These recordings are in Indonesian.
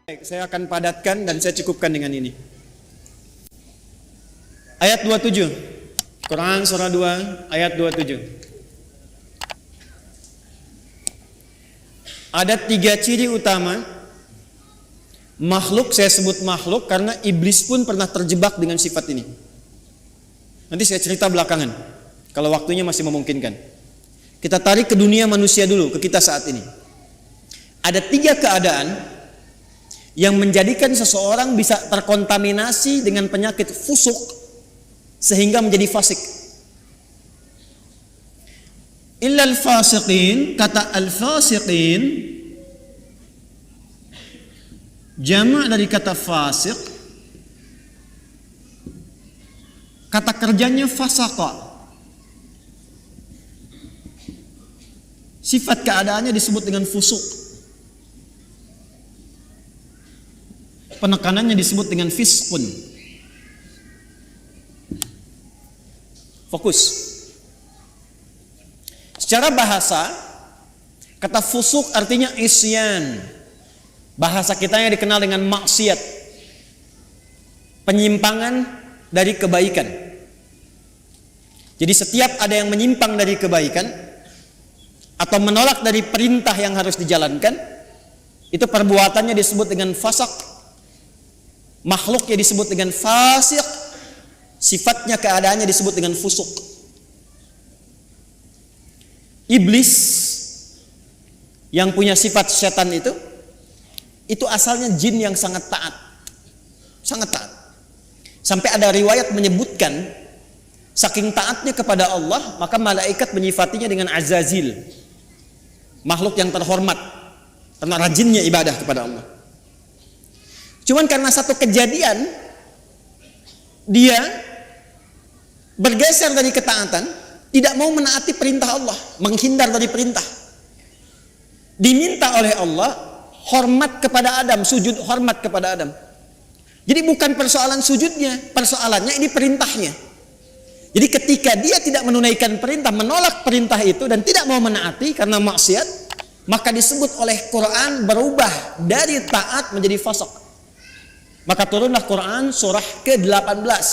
Baik, saya akan padatkan dan saya cukupkan dengan ini. Ayat 27. Quran surah 2 ayat 27. Ada 3 ciri utama makhluk, saya sebut makhluk karena iblis pun pernah terjebak dengan sifat ini. Nanti saya cerita belakangan kalau waktunya masih memungkinkan. Kita tarik ke dunia manusia dulu, ke kita saat ini. Ada 3 keadaan yang menjadikan seseorang bisa terkontaminasi dengan penyakit fusuk sehingga menjadi fasik. Illal fasiqin, kata al-fasiqin jamak dari kata fasik, kata kerjanya fasaqa. Sifat keadaannya disebut dengan fusuk. Penekanannya disebut dengan fiskun. Fokus. Secara bahasa, kata fusuk artinya isyan. Bahasa kita yang dikenal dengan maksiat, penyimpangan dari kebaikan. Jadi setiap ada yang menyimpang dari kebaikan atau menolak dari perintah yang harus dijalankan, itu perbuatannya disebut dengan fasak. Makhluknya disebut dengan fasik, sifatnya keadaannya disebut dengan fusuk. Iblis yang punya sifat setan itu asalnya jin yang sangat taat. Sangat taat. Sampai ada riwayat menyebutkan saking taatnya kepada Allah, maka malaikat menyifatinya dengan Azazil, makhluk yang terhormat karena rajinnya ibadah kepada Allah. Cuman karena satu kejadian dia bergeser dari ketaatan, tidak mau menaati perintah Allah, menghindar dari perintah. Diminta oleh Allah hormat kepada Adam, sujud hormat kepada Adam. Jadi bukan persoalan sujudnya, persoalannya ini perintahnya. Jadi ketika dia tidak menunaikan perintah, menolak perintah itu dan tidak mau menaati karena maksiat, maka disebut oleh Quran berubah dari taat menjadi fasik. Maka turunlah Quran surah ke-18,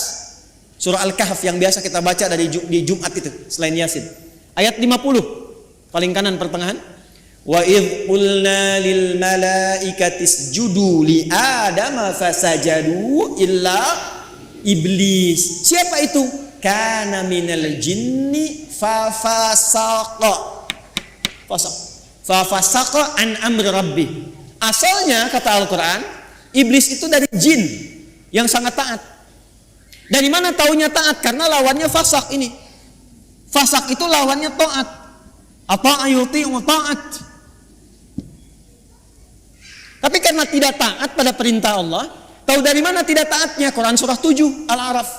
surah Al-Kahf yang biasa kita baca di Jumat itu selain Yasin. Ayat 50, paling kanan pertengahan. Wa idh qulna lil malaikati isjudu li Adama fasajadu illa iblis. Siapa itu? Kana minal jinni fafasaqa. Fafasaqa an amri rabbi. Asalnya kata Al-Quran, iblis itu dari jin yang sangat taat. Dari mana taunya taat? Karena lawannya fasak ini. Fasak itu lawannya taat. Apa ayuti wa taat. Tapi karena tidak taat pada perintah Allah, tahu dari mana tidak taatnya? Quran surah 7 Al-A'raf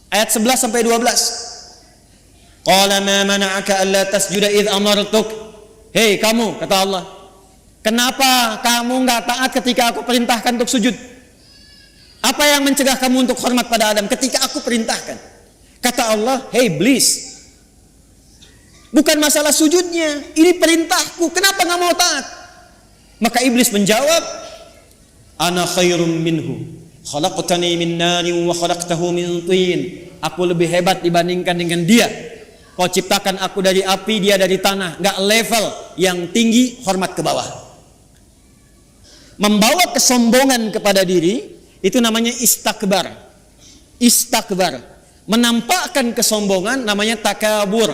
ayat 11 sampai 12. Qala ma mana'aka alla tasjuda idh amartuk. Hei kamu, kata Allah, kenapa kamu enggak taat ketika aku perintahkan untuk sujud? Apa yang mencegah kamu untuk hormat pada Adam ketika aku perintahkan? Kata Allah, hei iblis, bukan masalah sujudnya, ini perintahku, kenapa enggak mau taat? Maka iblis menjawab, ana khairum minhu, khalaqtani min narin wa khalaqtahu min tin. Aku lebih hebat dibandingkan dengan dia. Kau ciptakan aku dari api, dia dari tanah. Enggak level, yang tinggi hormat ke bawah. Membawa kesombongan kepada diri itu namanya istakbar. Istakbar, menampakkan kesombongan namanya takabur.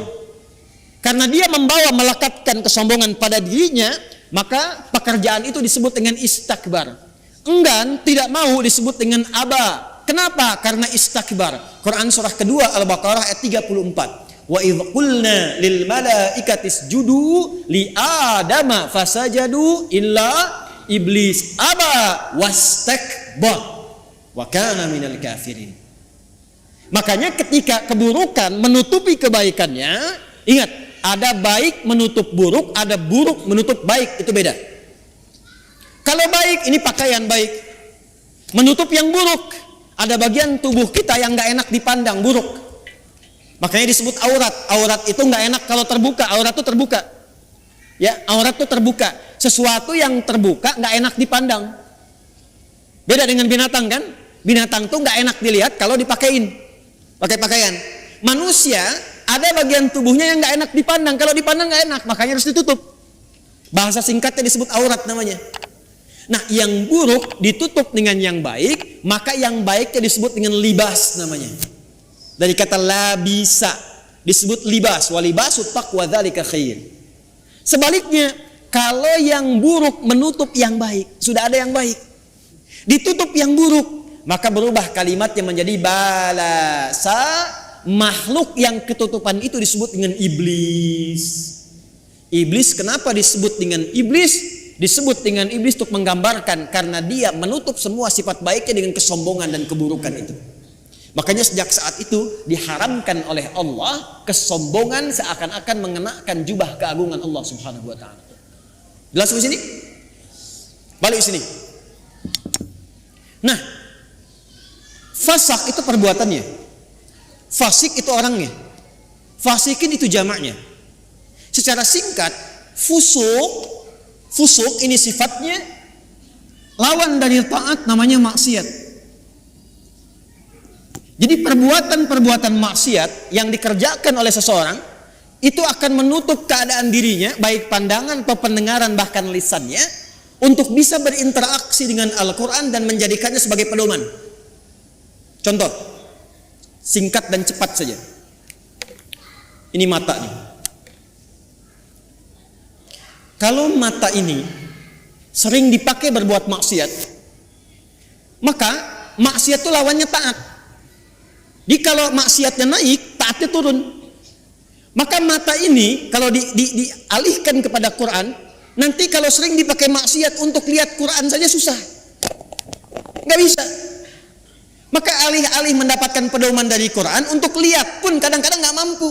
Karena dia membawa melekatkan kesombongan pada dirinya, maka pekerjaan itu disebut dengan istakbar. Enggan, tidak mau disebut dengan aba. Kenapa? Karena istakbar. Quran surah kedua Al-Baqarah ayat 34. Wa idh qulna lil malaikati isjudu li Adama fasajadu illa iblis aba wastakbar wa kana minal kafirin. Makanya ketika keburukan menutupi kebaikannya, ingat, ada baik menutup buruk, ada buruk menutup baik, itu beda. Kalau baik, ini pakaian baik. Menutup yang buruk, ada bagian tubuh kita yang gak enak dipandang, buruk. Makanya disebut aurat. Aurat itu gak enak kalau terbuka, aurat itu terbuka. Ya, aurat itu terbuka. Sesuatu yang terbuka gak enak dipandang. Beda dengan binatang kan? Binatang tuh nggak enak dilihat kalau dipakein, pakai pakaian. Manusia ada bagian tubuhnya yang nggak enak dipandang. Kalau dipandang nggak enak, makanya harus ditutup. Bahasa singkatnya disebut aurat namanya. Nah, yang buruk ditutup dengan yang baik, maka yang baiknya disebut dengan libas namanya. Dari kata labisa disebut libas. Walibasut taqwa dzalika khair. Sebaliknya, kalau yang buruk menutup yang baik, sudah ada yang baik, ditutup yang buruk, maka berubah kalimatnya menjadi balasa. Makhluk yang ketutupan itu disebut dengan iblis. Iblis kenapa disebut dengan iblis? Disebut dengan iblis untuk menggambarkan karena dia menutup semua sifat baiknya dengan kesombongan dan keburukan itu. Makanya sejak saat itu diharamkan oleh Allah kesombongan seakan-akan mengenakan jubah keagungan Allah Subhanahu wa taala. Jelas di sini? Balik sini. Nah, fasak itu perbuatannya. Fasik itu orangnya. Fasikin itu jamaknya. Secara singkat, fusuk ini sifatnya lawan dari taat, namanya maksiat. Jadi perbuatan-perbuatan maksiat yang dikerjakan oleh seseorang itu akan menutup keadaan dirinya, baik pandangan atau pendengaran bahkan lisannya, untuk bisa berinteraksi dengan Al-Quran dan menjadikannya sebagai pedoman. Contoh, singkat dan cepat saja. Ini mata nih. Kalau mata ini sering dipakai berbuat maksiat, maka maksiat itu lawannya taat. Jadi kalau maksiatnya naik, taatnya turun. Maka mata ini kalau dialihkan kepada Quran, nanti kalau sering dipakai maksiat untuk lihat Quran saja susah, nggak bisa. Maka alih-alih mendapatkan pedoman dari Quran, untuk lihat pun kadang-kadang nggak mampu.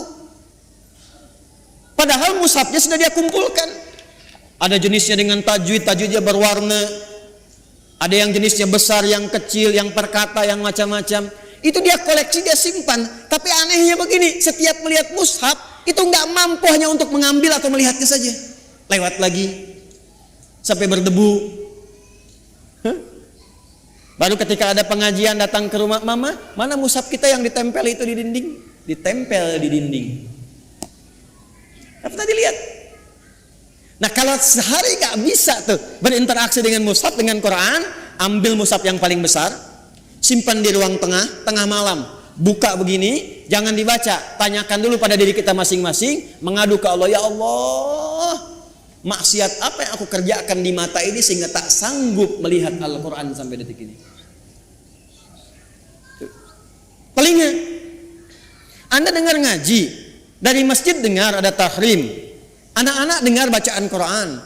Padahal mushafnya sudah dia kumpulkan. Ada jenisnya dengan tajwidnya berwarna. Ada yang jenisnya besar, yang kecil, yang per kata, yang macam-macam. Itu dia koleksi, dia simpan. Tapi anehnya begini, setiap melihat mushaf itu nggak mampu hanya untuk mengambil atau melihatnya saja. Lewat lagi sampai berdebu. Baru ketika ada pengajian datang ke rumah, mama, mana mushaf kita yang ditempel itu di dinding? Ditempel di dinding. Apa tadi lihat? Nah, kalau sehari nggak bisa tuh berinteraksi dengan mushaf, dengan Quran, ambil mushaf yang paling besar, simpan di ruang tengah malam, buka begini, jangan dibaca, tanyakan dulu pada diri kita masing-masing, mengadu ke Allah, ya Allah, maksiat apa yang aku kerjakan di mata ini sehingga tak sanggup melihat Al-Quran sampai detik ini. Telinga, Anda dengar ngaji, dari masjid dengar ada tahrim, anak-anak dengar bacaan Quran,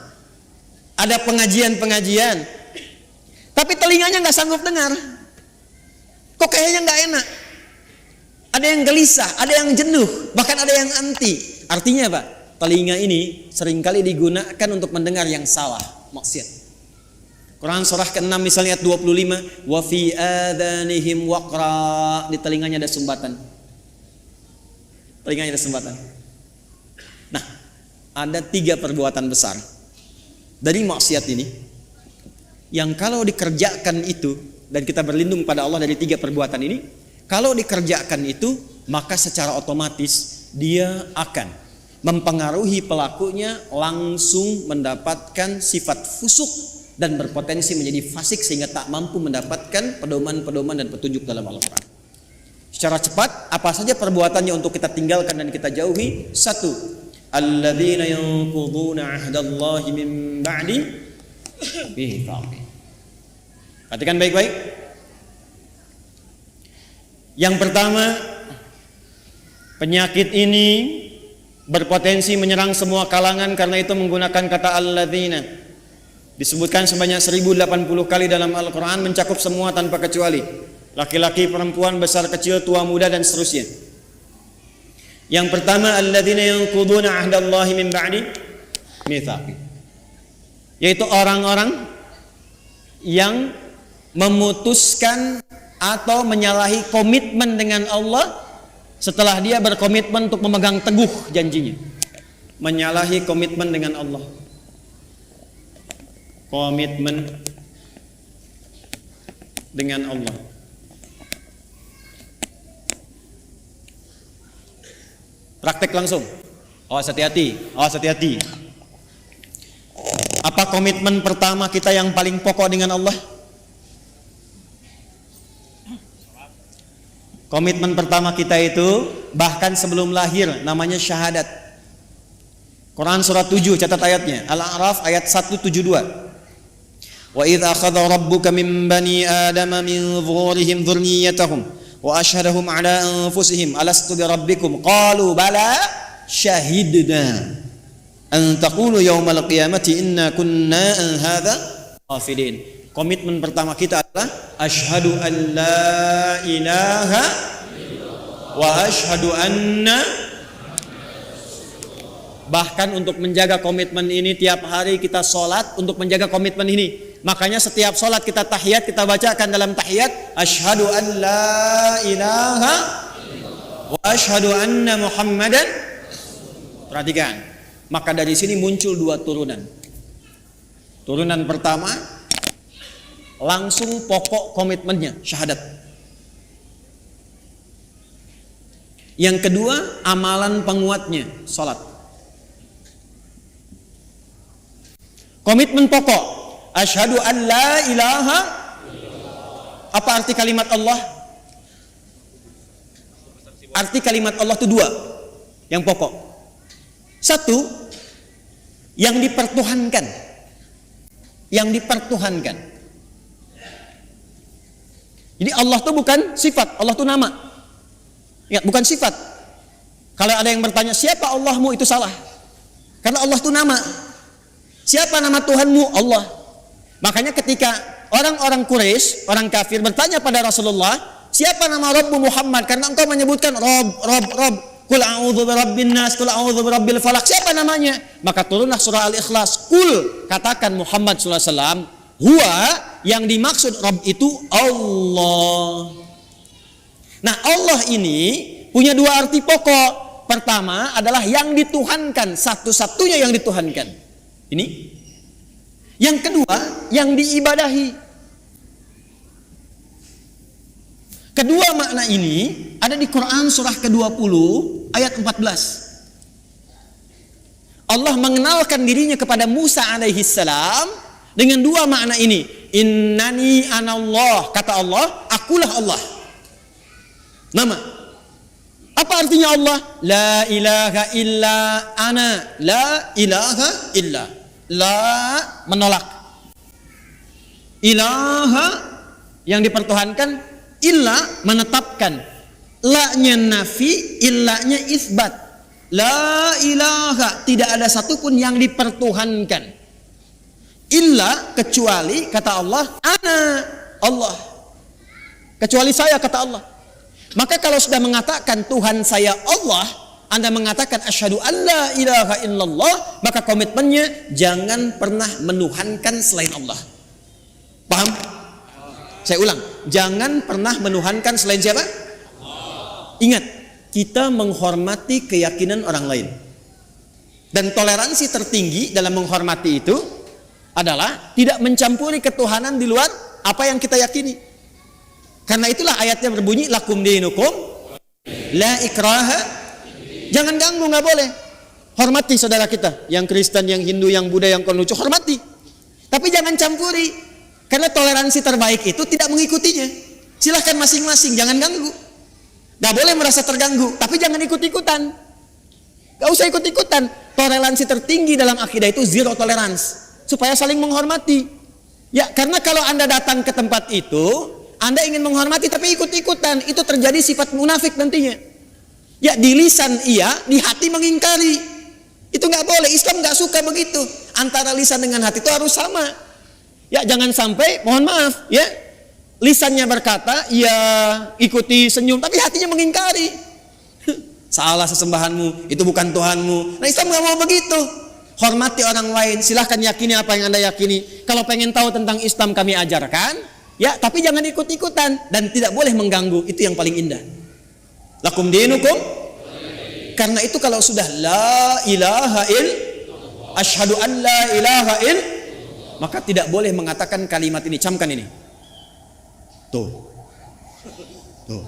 ada pengajian-pengajian, tapi telinganya nggak sanggup dengar. Kok kayaknya nggak enak? Ada yang gelisah, ada yang jenuh, bahkan ada yang anti. Artinya apa? Telinga ini seringkali digunakan untuk mendengar yang salah, maksiat. Quran surah ke-6 misalnya ayat 25, wa fi adhanihim waqra, di telinganya ada sumbatan. Telinganya ada sumbatan. Nah, ada 3 perbuatan besar dari maksiat ini yang kalau dikerjakan itu, dan kita berlindung pada Allah dari 3 perbuatan ini, kalau dikerjakan itu, maka secara otomatis dia akan mempengaruhi pelakunya langsung mendapatkan sifat fusuk dan berpotensi menjadi fasik sehingga tak mampu mendapatkan pedoman-pedoman dan petunjuk dalam Al-Quran. Secara cepat, apa saja perbuatannya untuk kita tinggalkan dan kita jauhi? 1. Alladzina yanquduna ahdallahi min ba'di mitsaqih. Perhatikan baik-baik. Yang pertama, penyakit ini berpotensi menyerang semua kalangan karena itu menggunakan kata alladzina. Disebutkan sebanyak 1080 kali dalam Al-Quran, mencakup semua tanpa kecuali. Laki-laki, perempuan, besar, kecil, tua, muda, dan seterusnya. Yang pertama, alladzina yanquduna ahdallahi min ba'di mitsaqih. Yaitu orang-orang yang memutuskan atau menyalahi komitmen dengan Allah setelah dia berkomitmen untuk memegang teguh janjinya. Menyalahi komitmen dengan Allah. Komitmen dengan Allah. Praktek langsung. Awas hati-hati, awas hati-hati. Apa komitmen pertama kita yang paling pokok dengan Allah? Komitmen pertama kita itu bahkan sebelum lahir namanya syahadat. Quran surat 7 catat ayatnya, Al-A'raf ayat 172. Wa idz akhadha rabbuka min bani adama min dhuhurihim dzurriyyatahum wa asyhadahum ala anfusihim alastu bi rabbikum qalu bala syahidna an taqulu yaumal qiyamati inna kunna an hadza ghafilin. Komitmen pertama kita adalah asyhadu an la ilaha wa asyhadu anna. Bahkan untuk menjaga komitmen ini tiap hari kita sholat untuk menjaga komitmen ini. Makanya setiap sholat kita tahiyat, kita bacakan dalam tahiyat asyhadu an la ilaha wa asyhadu anna muhammadan. Perhatikan, maka dari sini muncul dua turunan. Turunan pertama langsung pokok komitmennya syahadat. Yang kedua amalan penguatnya sholat. Komitmen pokok asyhadu an la ilaha. Apa arti kalimat Allah? Arti kalimat Allah itu dua yang pokok. Satu, yang dipertuhankan. Yang dipertuhankan. Jadi Allah itu bukan sifat, Allah itu nama. Ya, bukan sifat. Kalau ada yang bertanya siapa Allahmu, itu salah. Karena Allah itu nama. Siapa nama Tuhanmu? Allah. Makanya ketika orang-orang Quraisy, orang kafir bertanya pada Rasulullah, siapa nama Rabbu Muhammad? Karena engkau menyebutkan Rob. Kul a'udzu birabbin nas, kul a'udzu birabbil falaq. Siapa namanya? Maka turunlah surah Al-Ikhlas. Kul, katakan Muhammad sallallahu alaihi wasallam, huwa, yang dimaksud Rabb itu Allah. Nah, Allah ini punya dua arti pokok. Pertama adalah yang dituhankan, satu-satunya yang dituhankan. Ini. Yang kedua, yang diibadahi. Kedua makna ini ada di Quran surah ke-20 ayat 14. Allah mengenalkan dirinya kepada Musa alaihi salam dengan dua makna ini. Innani anallah, kata Allah, akulah Allah. Nama. Apa artinya Allah? La ilaha illa ana, la ilaha illa. La menolak. Ilaha yang dipertuhankan, illa menetapkan. La-nya nafi, illa-nya isbat. La ilaha, tidak ada satupun yang dipertuhankan. Illa, kecuali, kata Allah, ana, Allah. Kecuali saya, kata Allah. Maka kalau sudah mengatakan Tuhan saya Allah, Anda mengatakan asyhadu an la ilaha illallah, maka komitmennya jangan pernah menuhankan selain Allah. Paham? Saya ulang, jangan pernah menuhankan selain siapa? Ingat, kita menghormati keyakinan orang lain. Dan toleransi tertinggi dalam menghormati itu adalah tidak mencampuri ketuhanan di luar apa yang kita yakini. Karena itulah ayatnya berbunyi lakum dinukum la ikraha. Jangan ganggu, nggak boleh. Hormati saudara kita, yang Kristen, yang Hindu, yang Buddha, yang Konghucu, hormati. Tapi jangan campuri, karena toleransi terbaik itu tidak mengikutinya. Silahkan masing-masing, jangan ganggu. Nggak boleh merasa terganggu, tapi jangan ikut-ikutan. Nggak usah ikut-ikutan. Toleransi tertinggi dalam akidah itu zero tolerance, supaya saling menghormati. Ya, karena kalau Anda datang ke tempat itu, Anda ingin menghormati tapi ikut-ikutan, itu terjadi sifat munafik nantinya. Ya, di lisan iya, di hati mengingkari. Itu nggak boleh. Islam nggak suka begitu. Antara lisan dengan hati itu harus sama. Ya, jangan sampai, mohon maaf, ya, lisannya berkata, ya, ikuti senyum, tapi hatinya mengingkari. Salah sesembahanmu, itu bukan Tuhanmu. Nah, Islam nggak mau begitu. Hormati orang lain, silahkan yakini apa yang Anda yakini. Kalau pengen tahu tentang Islam kami ajarkan, ya, tapi jangan ikut-ikutan dan tidak boleh mengganggu. Itu yang paling indah. Lakum dinukum. Karena itu kalau sudah la ilaha asyhadu an la ilaha maka tidak boleh mengatakan kalimat ini. Camkan ini. Tuh. Tuh.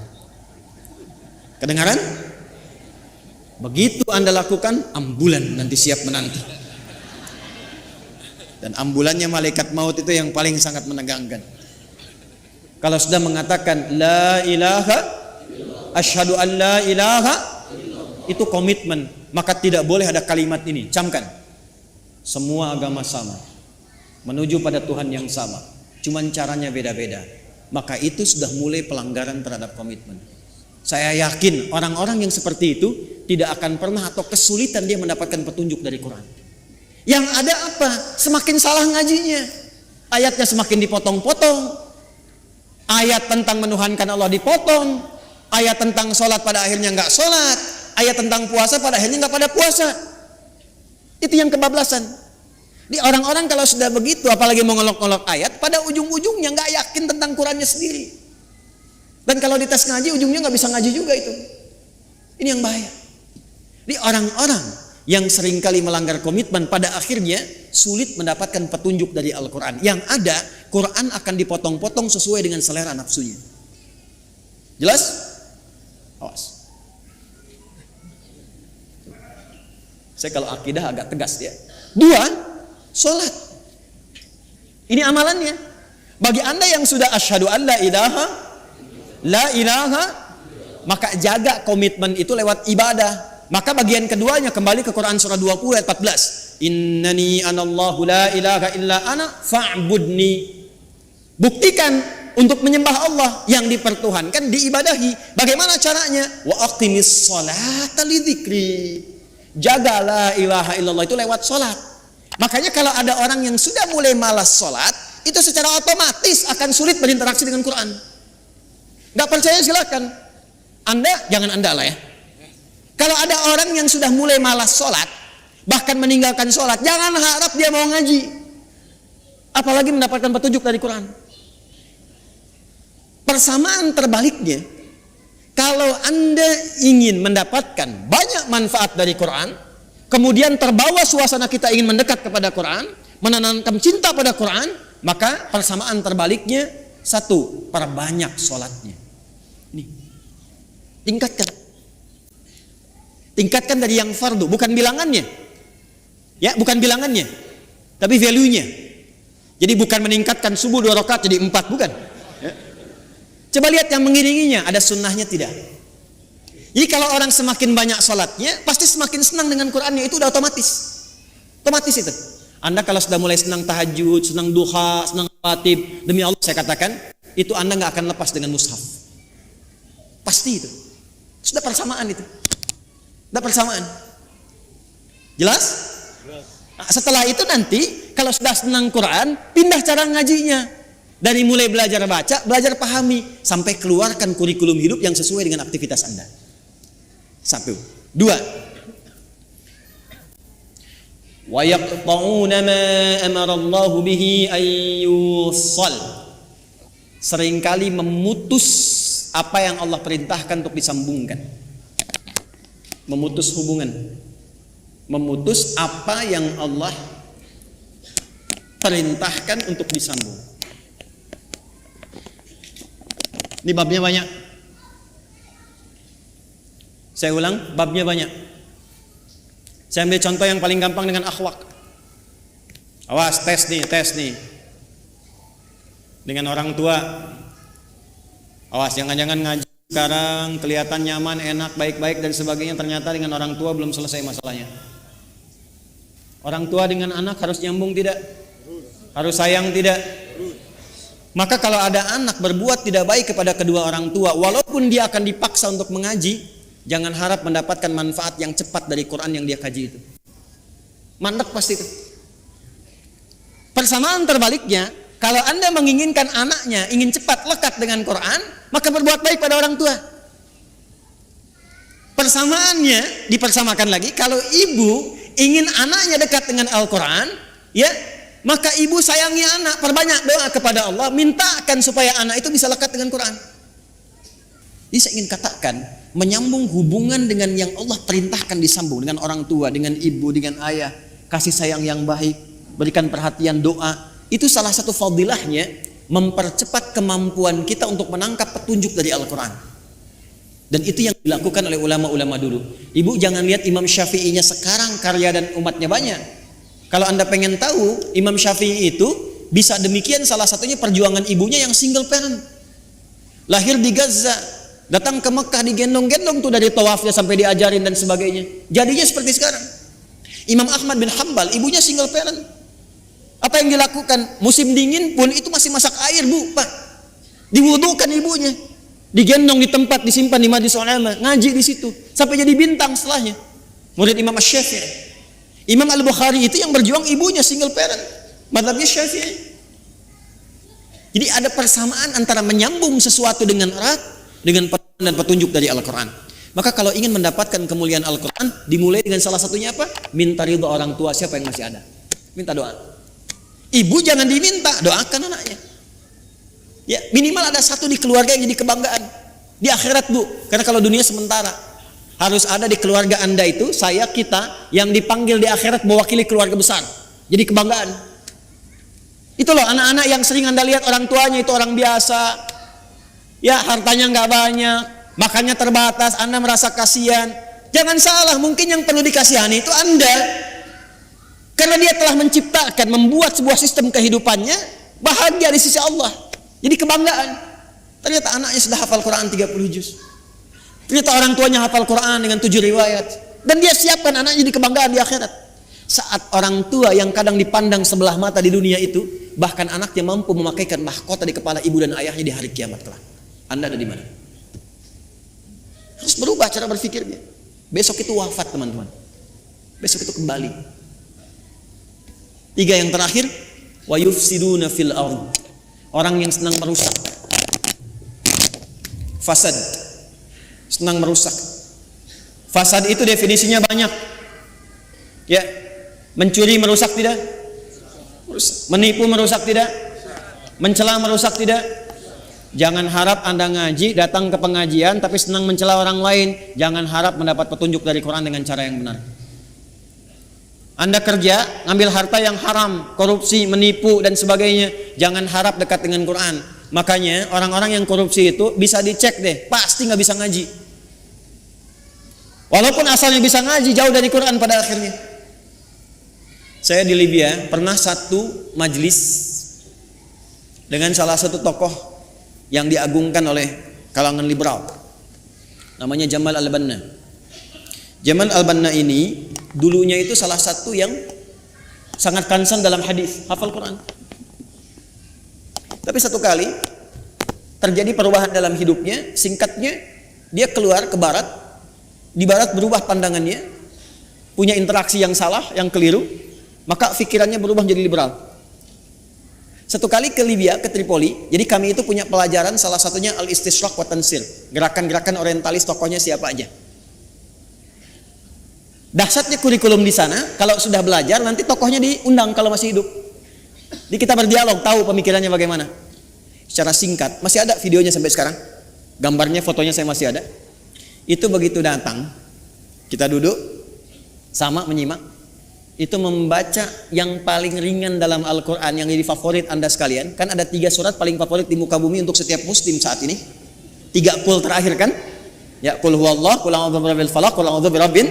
Kedengaran? Begitu Anda lakukan, ambulan nanti siap menanti. Dan ambulannya malaikat maut itu yang paling sangat menegangkan. Kalau sudah mengatakan la ilaha, asyhadu an la ilaha, itu komitmen. Maka tidak boleh ada kalimat ini. Camkan. Semua agama sama, menuju pada Tuhan yang sama. Cuman caranya beda-beda. Maka itu sudah mulai pelanggaran terhadap komitmen. Saya yakin orang-orang yang seperti itu tidak akan pernah atau kesulitan dia mendapatkan petunjuk dari Quran. Yang ada apa? Semakin salah ngajinya. Ayatnya semakin dipotong-potong. Ayat tentang menuhankan Allah dipotong. Ayat tentang sholat pada akhirnya nggak sholat. Ayat tentang puasa pada akhirnya nggak pada puasa. Itu yang kebablasan. Di orang-orang kalau sudah begitu, apalagi mau ngolok-ngolok ayat, pada ujung-ujungnya nggak yakin tentang Qurannya sendiri. Dan kalau di tes ngaji, ujungnya nggak bisa ngaji juga itu. Ini yang bahaya. Di orang-orang yang seringkali melanggar komitmen, pada akhirnya sulit mendapatkan petunjuk dari Al-Quran. Yang ada, Quran akan dipotong-potong sesuai dengan selera nafsunya. Jelas? Awas. Saya kalau akidah agak tegas ya. 2, sholat. Ini amalannya. Bagi Anda yang sudah asyhadu an la ilaha, maka jaga komitmen itu lewat ibadah. Maka bagian keduanya kembali ke Quran surah 20 ayat 14. Innani anallahu la ilaha illa ana fa'budni. Buktikan untuk menyembah Allah yang dipertuhankan, diibadahi. Bagaimana caranya? Wa aqimis sholata lidzikri. Jaga la ilaha illallah itu lewat sholat. Makanya kalau ada orang yang sudah mulai malas sholat, itu secara otomatis akan sulit berinteraksi dengan Quran. Gak percaya silakan. Anda, jangan Anda lah ya. Kalau ada orang yang sudah mulai malas sholat, bahkan meninggalkan sholat, jangan harap dia mau ngaji. Apalagi mendapatkan petunjuk dari Quran. Persamaan terbaliknya, kalau Anda ingin mendapatkan banyak manfaat dari Quran, kemudian terbawa suasana kita ingin mendekat kepada Quran, menanamkan cinta pada Quran, maka persamaan terbaliknya, 1, perbanyak sholatnya. Nih, tingkatkan dari yang fardu, bukan bilangannya, ya, bukan bilangannya, tapi value-nya. Jadi bukan meningkatkan subuh 2 rakaat jadi 4, bukan. Ya. Coba lihat yang mengiringinya, ada sunnahnya tidak? Jadi kalau orang semakin banyak sholatnya, pasti semakin senang dengan Qurannya, itu udah otomatis itu. Anda kalau sudah mulai senang tahajud, senang duha, senang khatib, demi Allah saya katakan, itu Anda nggak akan lepas dengan mushaf. Pasti itu. Sudah persamaan itu. Sudah persamaan. Jelas? Nah, setelah itu nanti kalau sudah senang Quran, pindah cara ngajinya. Dari mulai belajar baca, belajar pahami, sampai keluarkan kurikulum hidup yang sesuai dengan aktivitas Anda. 1. 2. Wa yaqta'una ma amara Allah bihi ay yushal. Seringkali memutus apa yang Allah perintahkan untuk disambungkan. Memutus hubungan. Memutus apa yang Allah perintahkan untuk disambung. Ini babnya banyak. Saya ulang, babnya banyak. Saya ambil contoh yang paling gampang dengan akhlak. Awas, tes nih. Dengan orang tua. Awas, jangan-jangan ngaji sekarang kelihatan nyaman, enak, baik-baik dan sebagainya, ternyata dengan orang tua belum selesai masalahnya. Orang tua dengan anak harus nyambung tidak? Harus sayang tidak? Maka kalau ada anak berbuat tidak baik kepada kedua orang tua, walaupun dia akan dipaksa untuk mengaji, jangan harap mendapatkan manfaat yang cepat dari Quran yang dia kaji itu. Mandek pasti itu. Persamaan terbaliknya, kalau Anda menginginkan anaknya ingin cepat lekat dengan Quran, maka berbuat baik pada orang tua. Persamaannya dipersamakan lagi, kalau ibu ingin anaknya dekat dengan Al-Quran, ya, maka ibu sayangi anak, perbanyak doa kepada Allah, mintakan supaya anak itu bisa lekat dengan Quran. Jadi saya ingin katakan, menyambung hubungan dengan yang Allah perintahkan disambung, dengan orang tua, dengan ibu, dengan ayah, kasih sayang yang baik, berikan perhatian, doa, itu salah satu fadilahnya mempercepat kemampuan kita untuk menangkap petunjuk dari Al-Quran. Dan itu yang dilakukan oleh ulama-ulama dulu. Ibu jangan lihat Imam Syafi'inya sekarang karya dan umatnya banyak. Kalau Anda pengen tahu Imam Syafi'i itu bisa demikian, salah satunya perjuangan ibunya yang single parent. Lahir di Gaza, datang ke Mekah digendong-gendong tuh dari tawafnya sampai diajarin dan sebagainya. Jadinya seperti sekarang. Imam Ahmad bin Hanbal, ibunya single parent. Apa yang dilakukan? Musim dingin pun itu masih masak air, Bu, Pak. Diwudukan ibunya. Digendong di tempat, disimpan di majlis ulama, ngaji di situ sampai jadi bintang setelahnya. Murid Imam Syafi'i. Imam Al-Bukhari itu yang berjuang ibunya single parent. Mazhabnya Syafi'i. Jadi ada persamaan antara menyambung sesuatu dengan erat dengan dan petunjuk dari Al-Quran. Maka kalau ingin mendapatkan kemuliaan Al-Quran, dimulai dengan salah satunya apa? Minta ridho orang tua siapa yang masih ada. Minta doa. Ibu jangan diminta, doakan anaknya. Ya, minimal ada satu di keluarga yang jadi kebanggaan. Di akhirat, Bu. Karena kalau dunia sementara. Harus ada di keluarga Anda itu, saya, kita, yang dipanggil di akhirat mewakili keluarga besar. Jadi kebanggaan. Itu loh anak-anak yang sering Anda lihat orang tuanya itu orang biasa. Ya, hartanya nggak banyak, makannya terbatas, Anda merasa kasihan. Jangan salah, mungkin yang perlu dikasihani itu Anda. Karena dia telah menciptakan, membuat sebuah sistem kehidupannya bahagia di sisi Allah. Jadi kebanggaan. Ternyata anaknya sudah hafal Quran 30 juz. Ternyata orang tuanya hafal Quran dengan 7 riwayat. Dan dia siapkan anaknya di kebanggaan di akhirat. Saat orang tua yang kadang dipandang sebelah mata di dunia itu, bahkan anaknya mampu memakaikan mahkota di kepala ibu dan ayahnya di hari kiamat kelak. Anda ada di mana? Harus berubah cara berpikirnya. Besok itu wafat, teman-teman. Besok itu kembali. 3 yang terakhir, wa yufsiduna fil ardh. Orang yang senang merusak. Fasad. Senang merusak. Fasad itu definisinya banyak. Ya, mencuri merusak tidak? Merusak. Menipu merusak tidak? Mencela merusak tidak? Jangan harap Anda ngaji, datang ke pengajian tapi senang mencela orang lain. Jangan harap mendapat petunjuk dari Quran dengan cara yang benar. Anda kerja, ngambil harta yang haram, korupsi, menipu dan sebagainya. Jangan harap dekat dengan Quran. Makanya orang-orang yang korupsi itu bisa dicek deh, pasti nggak bisa ngaji. Walaupun asalnya bisa ngaji, jauh dari Quran pada akhirnya. Saya di Libya pernah satu majlis dengan salah satu tokoh yang diagungkan oleh kalangan liberal. Namanya Jamal Al-Banna. Jamal Al-Banna ini dulunya itu salah satu yang sangat concern dalam hadis, hafal Quran. Tapi satu kali terjadi perubahan dalam hidupnya, singkatnya dia keluar ke barat. Di barat berubah pandangannya, punya interaksi yang salah, yang keliru, maka pikirannya berubah menjadi liberal. Satu kali ke Libya, ke Tripoli, jadi kami itu punya pelajaran salah satunya Al-Istishraq wa Tansir, gerakan-gerakan orientalis, tokohnya siapa aja. Dahsyatnya kurikulum di sana, kalau sudah belajar nanti tokohnya diundang kalau masih hidup. Jadi kita berdialog, tahu pemikirannya bagaimana. Secara singkat, masih ada videonya sampai sekarang. Gambarnya, fotonya saya masih ada. Itu begitu datang, kita duduk sama menyimak. Itu membaca yang paling ringan dalam Al-Quran yang jadi favorit Anda sekalian. Kan ada 3 surat paling favorit di muka bumi untuk setiap muslim saat ini. 3 qul terakhir kan? Ya, qul huwallah, qul a'udzu birabbil falaq, qul a'udzu birabbin.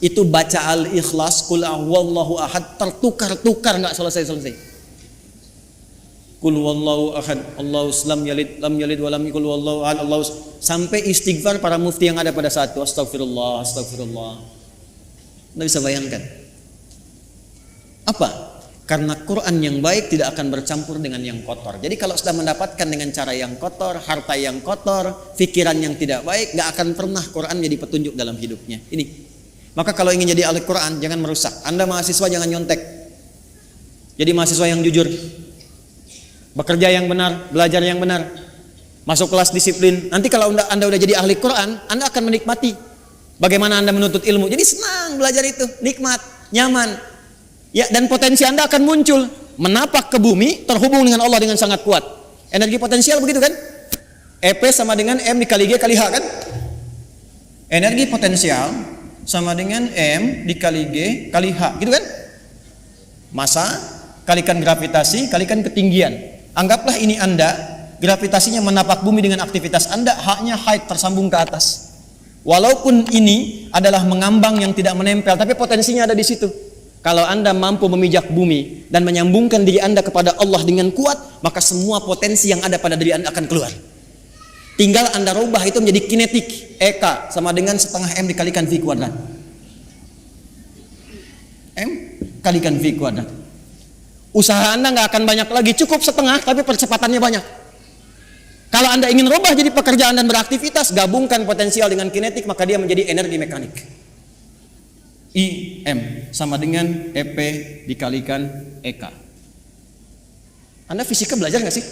Itu baca Al-Ikhlas, qul huwallahu ahad, tertukar-tukar nggak selesai-selesai. Qul huwallahu ahad, Allahus lam yalid wa lam yakul huwallahu ahad, sampai istighfar para mufti yang ada pada saat itu. Astagfirullah, astagfirullah. Anda bisa bayangkan. Apa? Karena Quran yang baik tidak akan bercampur dengan yang kotor. Jadi kalau sudah mendapatkan dengan cara yang kotor, harta yang kotor, pikiran yang tidak baik, nggak akan pernah Quran jadi petunjuk dalam hidupnya. Ini. Maka kalau ingin jadi ahli Quran, jangan merusak. Anda mahasiswa jangan nyontek. Jadi mahasiswa yang jujur. Bekerja yang benar, belajar yang benar. Masuk kelas disiplin. Nanti kalau Anda udah jadi ahli Quran, Anda akan menikmati bagaimana Anda menuntut ilmu. Jadi senang belajar itu, nikmat, nyaman. Ya, dan potensi Anda akan muncul. Menapak ke bumi, terhubung dengan Allah dengan sangat kuat. Energi potensial begitu kan? EP sama dengan M dikali G kali H kan? Energi potensial sama dengan M dikali G kali H, gitu kan? Massa kalikan gravitasi kalikan ketinggian. Anggaplah ini Anda, gravitasinya menapak bumi dengan aktivitas Anda, haknya haid tersambung ke atas. Walaupun ini adalah mengambang yang tidak menempel, tapi potensinya ada di situ. Kalau Anda mampu memijak bumi dan menyambungkan diri Anda kepada Allah dengan kuat, maka semua potensi yang ada pada diri Anda akan keluar. Tinggal Anda rubah itu menjadi kinetik. EK sama dengan setengah M dikalikan V kuadrat. M kalikan V kuadrat. Usaha Anda nggak akan banyak lagi, cukup setengah tapi percepatannya banyak. Kalau Anda ingin rubah jadi pekerjaan dan beraktivitas, gabungkan potensial dengan kinetik, maka dia menjadi energi mekanik. IM sama dengan EP dikalikan EK. Anda fisika belajar nggak sih?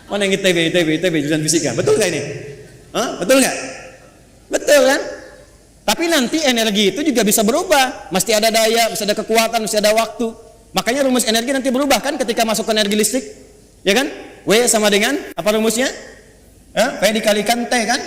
Mana yang ITB jurusan fisika? Betul nggak ini? Hah? Betul nggak? Betul kan? Tapi nanti energi itu juga bisa berubah. Mesti ada daya, mesti ada kekuatan, mesti ada waktu. Makanya rumus energi nanti berubah kan ketika masuk ke energi listrik, ya kan? W sama dengan apa rumusnya? P dikalikan T kan?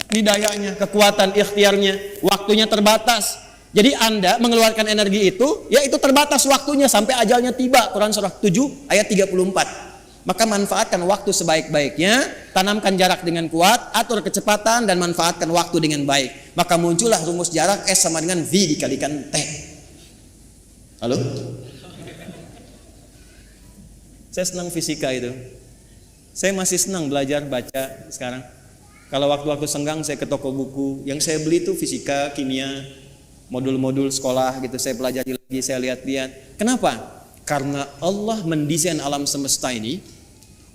Ini dayanya, kekuatan, ikhtiarnya, waktunya terbatas. Jadi Anda mengeluarkan energi itu, ya itu terbatas waktunya sampai ajalnya tiba. Quran surah 7 ayat 34. Maka manfaatkan waktu sebaik-baiknya, tanamkan jarak dengan kuat, atur kecepatan dan manfaatkan waktu dengan baik. Maka muncullah rumus jarak S sama dengan V dikalikan T. Halo? Saya senang fisika itu. Saya masih senang belajar baca sekarang. Kalau waktu-waktu senggang saya ke toko buku, yang saya beli itu fisika, kimia, modul-modul sekolah gitu, saya pelajari lagi, saya lihat-lihat. Kenapa? Karena Allah mendesain alam semesta ini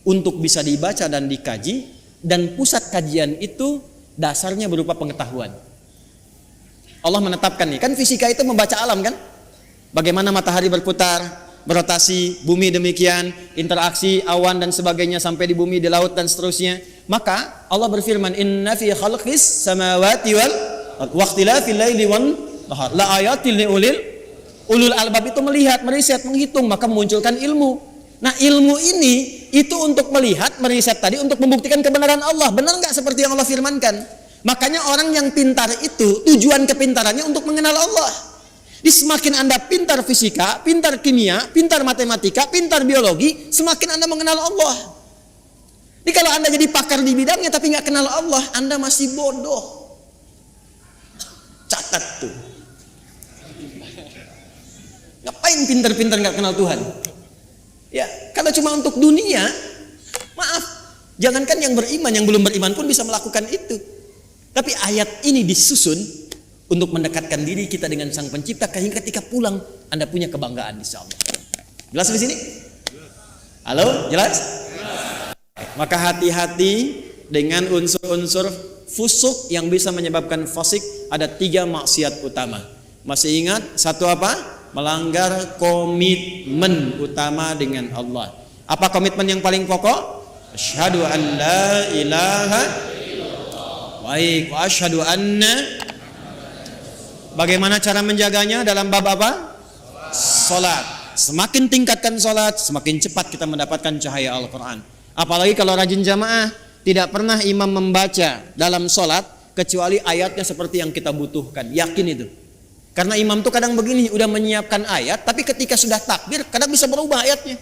untuk bisa dibaca dan dikaji, dan pusat kajian itu dasarnya berupa pengetahuan. Allah menetapkan nih, kan fisika itu membaca alam kan? Bagaimana matahari berputar, berotasi, bumi demikian, interaksi awan dan sebagainya sampai di bumi, di laut dan seterusnya. Maka Allah berfirman, inna fi khalqis samawati wal waqtilafil laili wan nahar la ayatil ulul albab. Itu melihat, meriset, menghitung, maka memunculkan ilmu. Nah ilmu ini itu untuk melihat, meriset tadi untuk membuktikan kebenaran Allah. Benar nggak seperti yang Allah firmankan? Makanya orang yang pintar itu tujuan kepintarannya untuk mengenal Allah. Di semakin Anda pintar fisika, pintar kimia, pintar matematika, pintar biologi, semakin Anda mengenal Allah. Jadi kalau Anda jadi pakar di bidangnya tapi nggak kenal Allah, Anda masih bodoh. Catat tuh. Ngapain pintar-pintar nggak kenal Tuhan? Ya, kalau cuma untuk dunia, maaf, jangankan yang beriman, yang belum beriman pun bisa melakukan itu. Tapi ayat ini disusun untuk mendekatkan diri kita dengan Sang Pencipta, hingga ketika pulang Anda punya kebanggaan insya Allah. Jelas di sini? Halo, jelas? Maka hati-hati dengan unsur-unsur fusuk yang bisa menyebabkan fasik. Ada 3 maksiat utama. Masih ingat satu apa? Melanggar komitmen utama dengan Allah. Apa komitmen yang paling pokok? Asyhadu an la ilaha illallah wa asyhadu anna. Bagaimana cara menjaganya dalam bab apa? Salat. Semakin tingkatkan salat, semakin cepat kita mendapatkan cahaya Al-Quran. Apalagi kalau rajin jamaah, tidak pernah imam membaca dalam salat kecuali ayatnya seperti yang kita butuhkan. Yakin itu. Karena imam tuh kadang begini, udah menyiapkan ayat, tapi ketika sudah takbir, kadang bisa berubah ayatnya.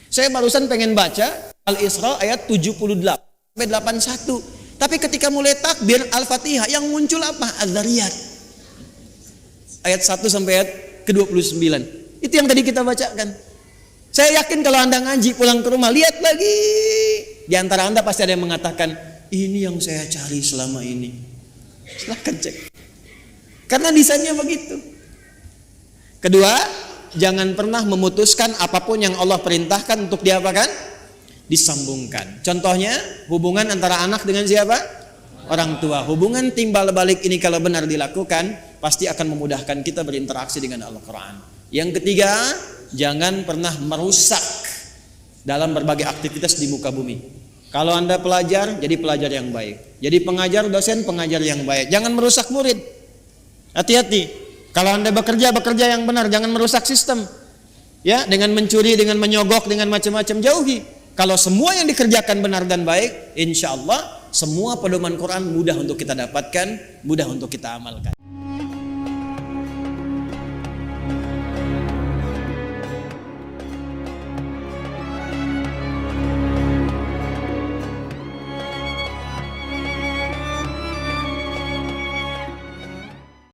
Saya barusan pengen baca Al-Isra ayat 78 sampai 81. Tapi ketika mulai takbir Al-Fatihah, yang muncul apa? Az-Zariyat. Ayat 1 sampai ayat ke-29. Itu yang tadi kita bacakan. Saya yakin kalau Anda ngaji pulang ke rumah, lihat lagi. Di antara Anda pasti ada yang mengatakan, ini yang saya cari selama ini. Silahkan cek. Karena desainnya begitu. Kedua, jangan pernah memutuskan apapun yang Allah perintahkan untuk diapakan? Disambungkan. Contohnya, hubungan antara anak dengan siapa? Orang tua. Hubungan timbal balik ini kalau benar dilakukan, pasti akan memudahkan kita berinteraksi dengan Al-Quran. Yang ketiga, jangan pernah merusak dalam berbagai aktivitas di muka bumi. Kalau Anda pelajar, jadi pelajar yang baik. Jadi pengajar, dosen, pengajar yang baik. Jangan merusak murid. Hati-hati. Kalau Anda bekerja yang benar, jangan merusak sistem. Ya, dengan mencuri, dengan menyogok, dengan macam-macam, jauhi. Kalau semua yang dikerjakan benar dan baik, insya Allah semua pedoman Quran mudah untuk kita dapatkan, mudah untuk kita amalkan.